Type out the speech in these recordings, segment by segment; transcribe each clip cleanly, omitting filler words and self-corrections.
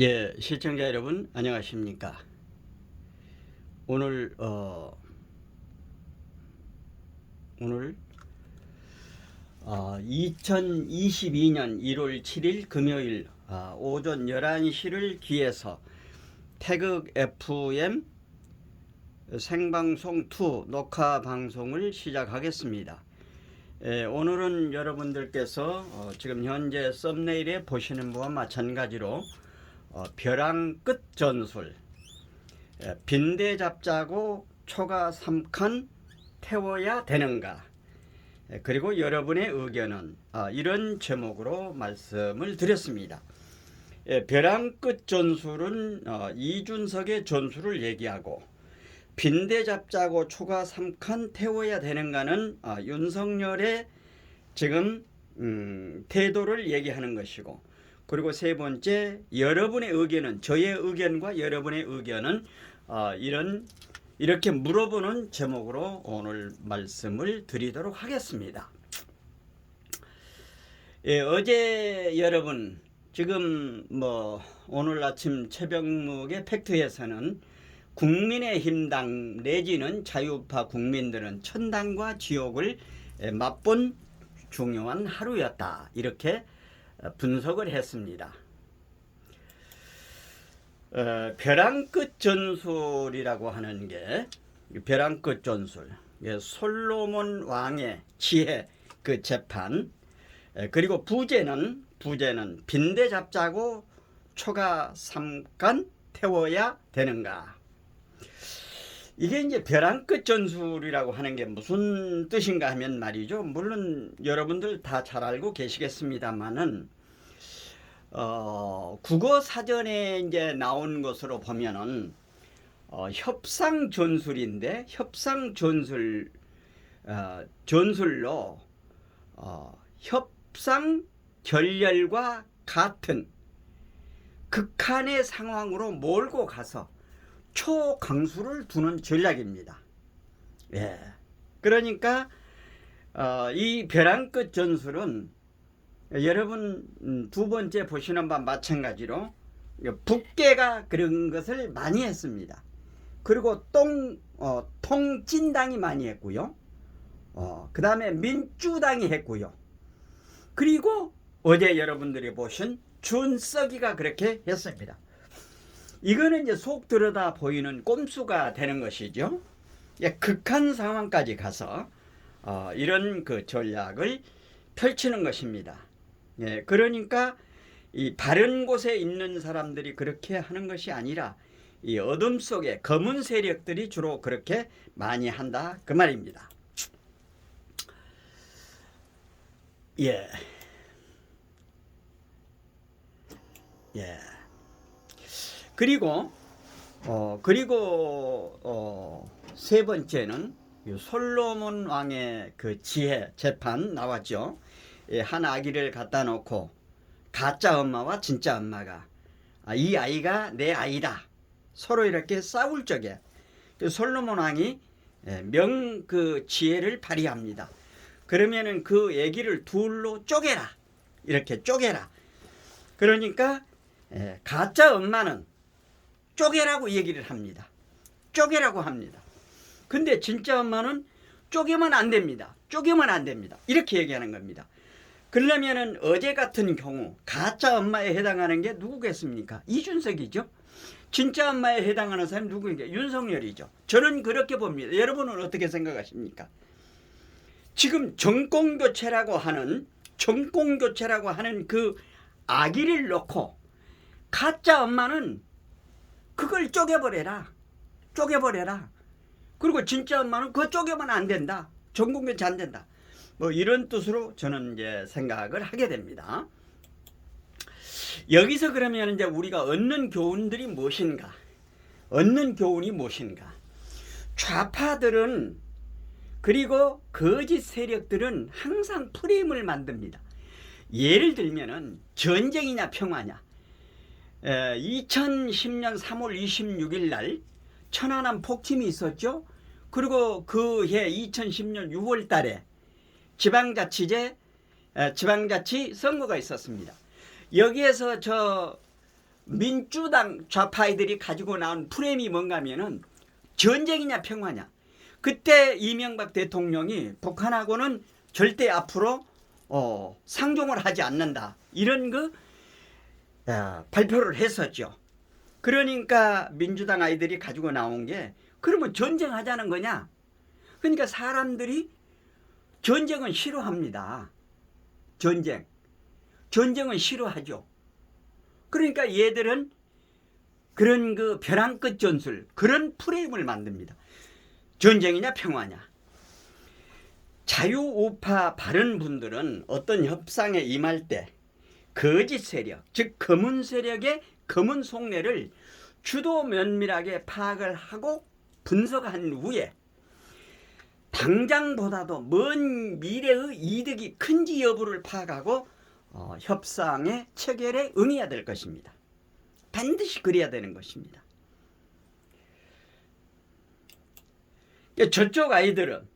예, 시청자 여러분 안녕하십니까? 오늘 2022년 1월 7일 금요일 오전 11시를 기해서 태극 FM 생방송 2 녹화 방송을 시작하겠습니다. 오늘은 여러분들께서 지금 현재 썸네일에 보시는 바와 마찬가지로 벼랑 끝 전술, 빈대 잡자고 초가 3칸 태워야 되는가, 그리고 여러분의 의견은 이런 제목으로 말씀을 드렸습니다. 벼랑 끝 전술은 이준석의 전술을 얘기하고, 빈대 잡자고 초가 3칸 태워야 되는가는 윤석열의 지금 태도를 얘기하는 것이고, 그리고 세 번째, 여러분의 의견은, 저의 의견과 여러분의 의견은 이렇게 물어보는 제목으로 오늘 말씀을 드리도록 하겠습니다. 어제 여러분 지금 오늘 아침 최병묵의 팩트에서는 국민의힘당 내지는 자유파 국민들은 천당과 지옥을 맛본 중요한 하루였다, 이렇게 분석을 했습니다. 벼랑 끝 전술이라고 하는 게, 벼랑 끝 전술, 솔로몬 왕의 지혜 그 재판, 그리고 부제는 빈대 잡자고 초가 3칸 태워야 되는가. 이게 이제 벼랑 끝 전술이라고 하는 게 무슨 뜻인가 하면 말이죠. 물론 여러분들 다 잘 알고 계시겠습니다만은, 국어 사전에 이제 나온 것으로 보면은, 협상 전술인데, 협상 전술, 전술로, 협상 결렬과 같은 극한의 상황으로 몰고 가서 초강수를 두는 전략입니다. 예. 그러니까 이 벼랑 끝 전술은 여러분 두 번째 보시는 바와 마찬가지로 북계가 그런 것을 많이 했습니다. 그리고 통진당이 많이 했고요. 그 다음에 민주당이 했고요. 그리고 어제 여러분들이 보신 준석이가 그렇게 했습니다. 이거는 이제 속 들여다 보이는 꼼수가 되는 것이죠. 극한 상황까지 가서 이런 그 전략을 펼치는 것입니다. 그러니까 이 바른 곳에 있는 사람들이 그렇게 하는 것이 아니라 이 어둠 속에 검은 세력들이 주로 그렇게 많이 한다, 그 말입니다. 예. 그리고 세 번째는 솔로몬 왕의 그 지혜 재판 나왔죠. 한 아기를 갖다 놓고 가짜 엄마와 진짜 엄마가 이 아이가 내 아이다 서로 이렇게 싸울 적에 솔로몬 왕이 그 지혜를 발휘합니다. 그러면은 그 아기를 둘로 쪼개라, 이렇게 쪼개라. 그러니까 가짜 엄마는 쪼개라고 얘기를 합니다. 쪼개라고 합니다. 근데 진짜 엄마는 쪼개면 안 됩니다. 쪼개면 안 됩니다. 이렇게 얘기하는 겁니다. 그러면은 어제 같은 경우 가짜 엄마에 해당하는 게 누구겠습니까? 이준석이죠. 진짜 엄마에 해당하는 사람이 누구인가? 윤석열이죠. 저는 그렇게 봅니다. 여러분은 어떻게 생각하십니까? 지금 정권교체라고 하는 그 아기를 놓고 가짜 엄마는 그걸 쪼개버려라. 그리고 진짜 엄마는 그거 쪼개면 안 된다. 전국교체 안 된다. 이런 뜻으로 저는 이제 생각을 하게 됩니다. 여기서 그러면 이제 우리가 얻는 교훈들이 무엇인가? 얻는 교훈이 무엇인가? 좌파들은, 그리고 거짓 세력들은 항상 프레임을 만듭니다. 예를 들면은 전쟁이냐 평화냐. 2010년 3월 26일 날 천안함 폭침이 있었죠. 그리고 그해 2010년 6월 달에 지방자치 선거가 있었습니다. 여기에서 민주당 좌파이들이 가지고 나온 프레임이 뭔가 하면은 전쟁이냐 평화냐. 그때 이명박 대통령이 북한하고는 절대 앞으로 상종을 하지 않는다. 이런 발표를 했었죠. 그러니까 민주당 아이들이 가지고 나온 게 그러면 전쟁하자는 거냐. 그러니까 사람들이 전쟁은 싫어합니다. 전쟁은 싫어하죠. 그러니까 얘들은 그런 벼랑 끝 전술, 그런 프레임을 만듭니다. 전쟁이냐 평화냐. 자유우파 바른 분들은 어떤 협상에 임할 때 거짓 세력, 즉 검은 세력의 검은 속내를 주도 면밀하게 파악을 하고 분석한 후에 당장보다도 먼 미래의 이득이 큰지 여부를 파악하고 협상의 체결에 응해야 될 것입니다. 반드시 그래야 되는 것입니다. 저쪽 아이들은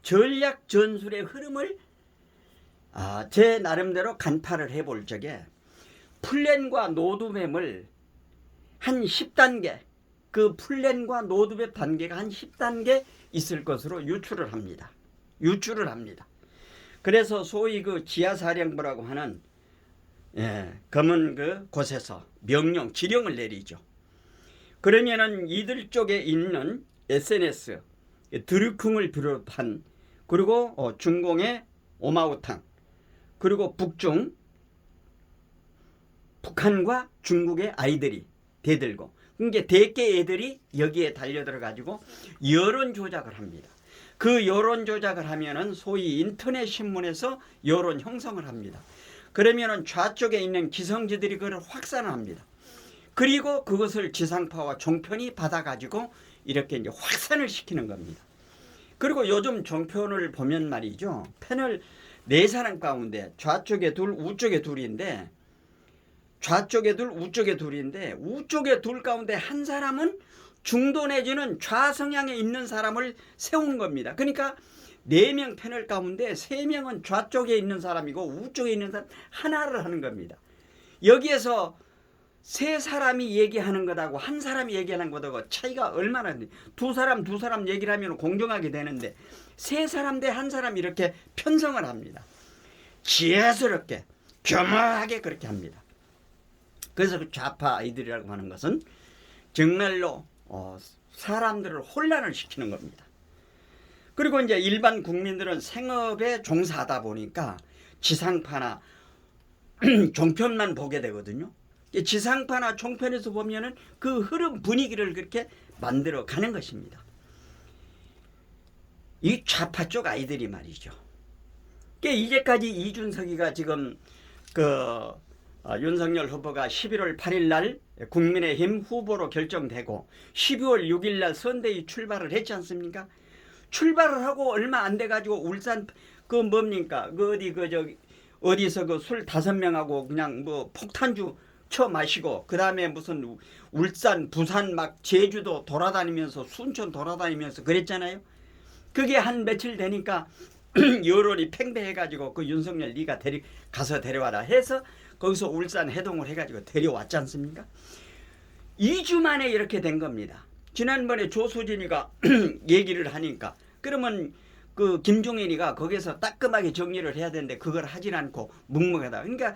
전략 전술의 흐름을 제 나름대로 간파를 해볼 적에 플랜과 로드맵을 한 10단계, 그 플랜과 로드맵 단계가 한 10단계 있을 것으로 유추를 합니다. 그래서 소위 지하사령부라고 하는 검은 곳에서 명령, 지령을 내리죠. 그러면은 이들 쪽에 있는 SNS, 드루킹을 비롯한 그리고 중공의 오마우탕 그리고 북한과 중국의 아이들이 대들고 그러니까 대개 애들이 여기에 달려들어 가지고 여론 조작을 합니다. 그 여론 조작을 하면은 소위 인터넷 신문에서 여론 형성을 합니다. 그러면은 좌쪽에 있는 기성지들이 그걸 확산합니다. 그리고 그것을 지상파와 종편이 받아가지고 이렇게 이제 확산을 시키는 겁니다. 그리고 요즘 종편을 보면 말이죠. 패널 4사람 가운데 좌쪽에 둘, 우쪽에 둘인데 좌쪽에 둘, 우쪽에 둘인데 우쪽에 둘 가운데 한 사람은 중도 내지는 좌성향에 있는 사람을 세운 겁니다. 그러니까 4명 패널 가운데 3명은 좌쪽에 있는 사람이고 우쪽에 있는 사람 하나를 하는 겁니다. 여기에서 3사람이 얘기하는 것하고 한 사람이 얘기하는 것하고 차이가 얼마나 되는데 두 사람 얘기를 하면 공정하게 되는데 3사람 대 한 사람 이렇게 편성을 합니다. 지혜스럽게 겸허하게 그렇게 합니다. 그래서 좌파 아이들이라고 하는 것은 정말로 사람들을 혼란을 시키는 겁니다. 그리고 이제 일반 국민들은 생업에 종사하다 보니까 지상파나 종편만 보게 되거든요. 지상파나 종편에서 보면은 그 흐름 분위기를 그렇게 만들어 가는 것입니다. 이 좌파 쪽 아이들이 말이죠. 이제까지 이준석이가 지금 윤석열 후보가 11월 8일 날 국민의힘 후보로 결정되고 12월 6일 날 선대위 출발을 했지 않습니까? 출발을 하고 얼마 안 돼 가지고 울산 뭡니까? 어디서 술 5명하고 그냥 폭탄주 쳐 마시고 그다음에 무슨 울산, 부산 막 제주도 돌아다니면서 순천 돌아다니면서 그랬잖아요. 그게 한 며칠 되니까 여론이 팽배해 가지고 윤석열 네가 가서 데려와라 해서 거기서 울산 해동을 해 가지고 데려왔지 않습니까? 2주 만에 이렇게 된 겁니다. 지난번에 조수진이가 얘기를 하니까 그러면 김종인이가 거기서 따끔하게 정리를 해야 되는데 그걸 하질 않고 묵묵하다. 그러니까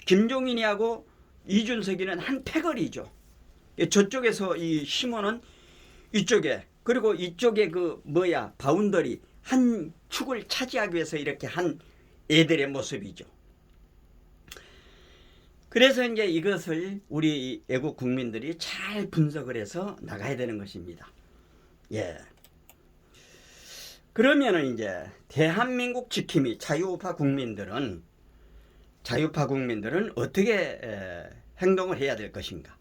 김종인이하고 이준석이는 한 패거리죠. 저쪽에서 이 심어는 이쪽에 그리고 이쪽에 바운더리 한 축을 차지하기 위해서 이렇게 한 애들의 모습이죠. 그래서 이제 이것을 우리 애국 국민들이 잘 분석을 해서 나가야 되는 것입니다. 그러면은 이제 대한민국 지킴이 자유우파 국민들은 어떻게 행동을 해야 될 것인가?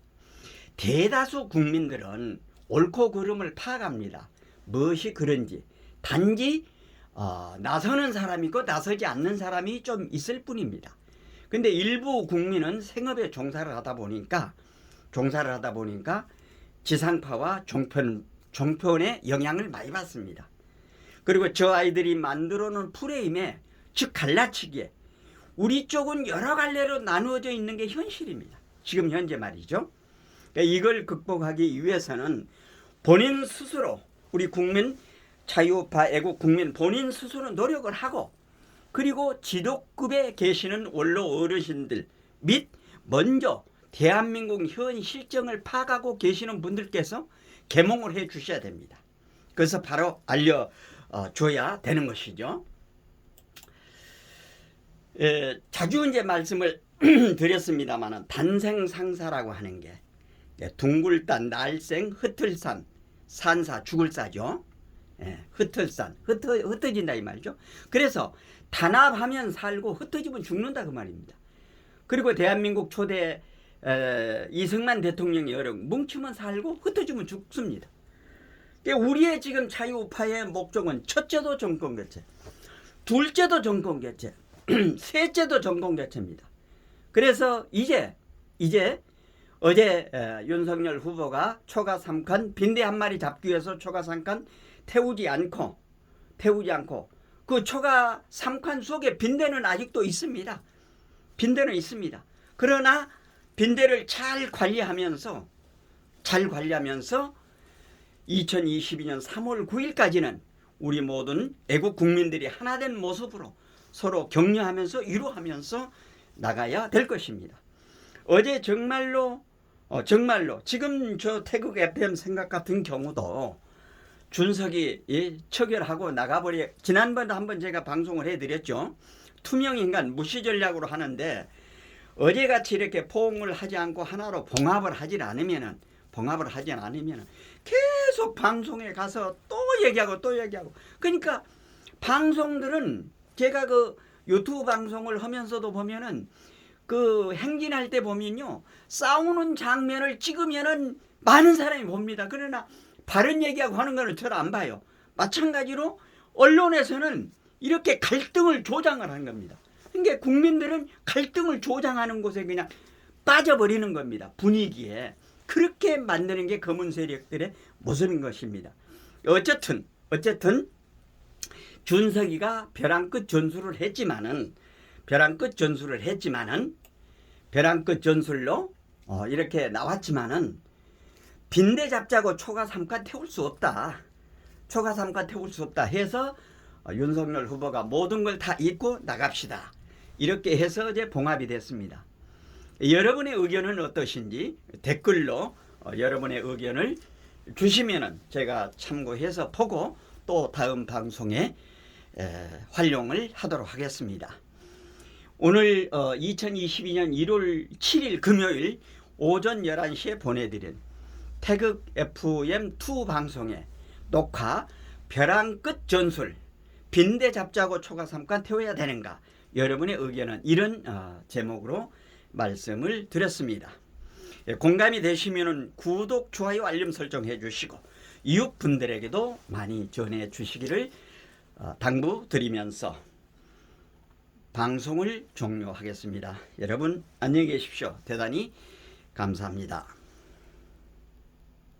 대다수 국민들은 옳고 그름을 파악합니다. 무엇이 그런지. 단지 나서는 사람이 있고 나서지 않는 사람이 좀 있을 뿐입니다. 근데 일부 국민은 생업에 종사를 하다 보니까 지상파와 종편의 영향을 많이 받습니다. 그리고 저 아이들이 만들어 놓은 프레임에 즉 갈라치기에 우리 쪽은 여러 갈래로 나누어져 있는 게 현실입니다. 지금 현재 말이죠. 그러니까 이걸 극복하기 위해서는 본인 스스로, 우리 국민, 자유우파 애국 국민 본인 스스로 노력을 하고, 그리고 지도급에 계시는 원로 어르신들 및 먼저 대한민국 현 실정을 파악하고 계시는 분들께서 계몽을 해 주셔야 됩니다. 그래서 바로 알려줘야 되는 것이죠. 자주 이제 말씀을 드렸습니다만, 단생상사라고 하는 게 둥글단, 날생, 흩을산, 산사, 죽을사죠. 흩을산, 흩어진다 이 말이죠. 그래서 단합하면 살고 흩어지면 죽는다 그 말입니다. 그리고 대한민국 초대 이승만 대통령이 뭉치면 살고 흩어지면 죽습니다. 우리의 지금 자유우파의 목적은 첫째도 정권교체, 둘째도 정권교체, 셋째도 정권교체입니다. 그래서 이제 어제 윤석열 후보가 초가 3칸 빈대 한 마리 잡기 위해서 초가 3칸 태우지 않고 그 초가 3칸 속에 빈대는 아직도 있습니다. 빈대는 있습니다. 그러나 빈대를 잘 관리하면서 2022년 3월 9일까지는 우리 모든 애국 국민들이 하나된 모습으로 서로 격려하면서 위로하면서 나가야 될 것입니다. 어제 정말로 지금 저 태극 FM 생각 같은 경우도 준석이 처결하고 나가버려. 지난번에 한번 제가 방송을 해드렸죠. 투명인간 무시 전략으로 하는데, 어제같이 이렇게 포옹을 하지 않고 하나로 봉합을 하지 않으면은 계속 방송에 가서 또 얘기하고 그러니까 방송들은, 제가 그 유튜브 방송을 하면서도 보면은 그 행진할 때 보면요, 싸우는 장면을 찍으면은 많은 사람이 봅니다. 그러나 바른 얘기하고 하는 거는 잘 안 봐요. 마찬가지로 언론에서는 이렇게 갈등을 조장을 하는 겁니다. 그러니까 국민들은 갈등을 조장하는 곳에 그냥 빠져버리는 겁니다. 분위기에. 그렇게 만드는 게 검은 세력들의 모습인 것입니다. 어쨌든 준석이가 벼랑 끝 전술을 했지만은 이렇게 나왔지만은 빈대 잡자고 초가 3칸 태울 수 없다. 해서 윤석열 후보가 모든 걸 다 잊고 나갑시다. 이렇게 해서 이제 봉합이 됐습니다. 여러분의 의견은 어떠신지 댓글로 여러분의 의견을 주시면은 제가 참고해서 보고 또 다음 방송에 활용을 하도록 하겠습니다. 오늘 2022년 1월 7일 금요일 오전 11시에 보내드린 태극 FM2 방송의 녹화 벼랑 끝 전술, 빈대 잡자고 초가 3칸 태워야 되는가, 여러분의 의견은 이런 제목으로 말씀을 드렸습니다. 공감이 되시면 구독, 좋아요, 알림 설정해 주시고 이웃분들에게도 많이 전해 주시기를 당부드리면서 방송을 종료하겠습니다. 여러분 안녕히 계십시오. 대단히 감사합니다.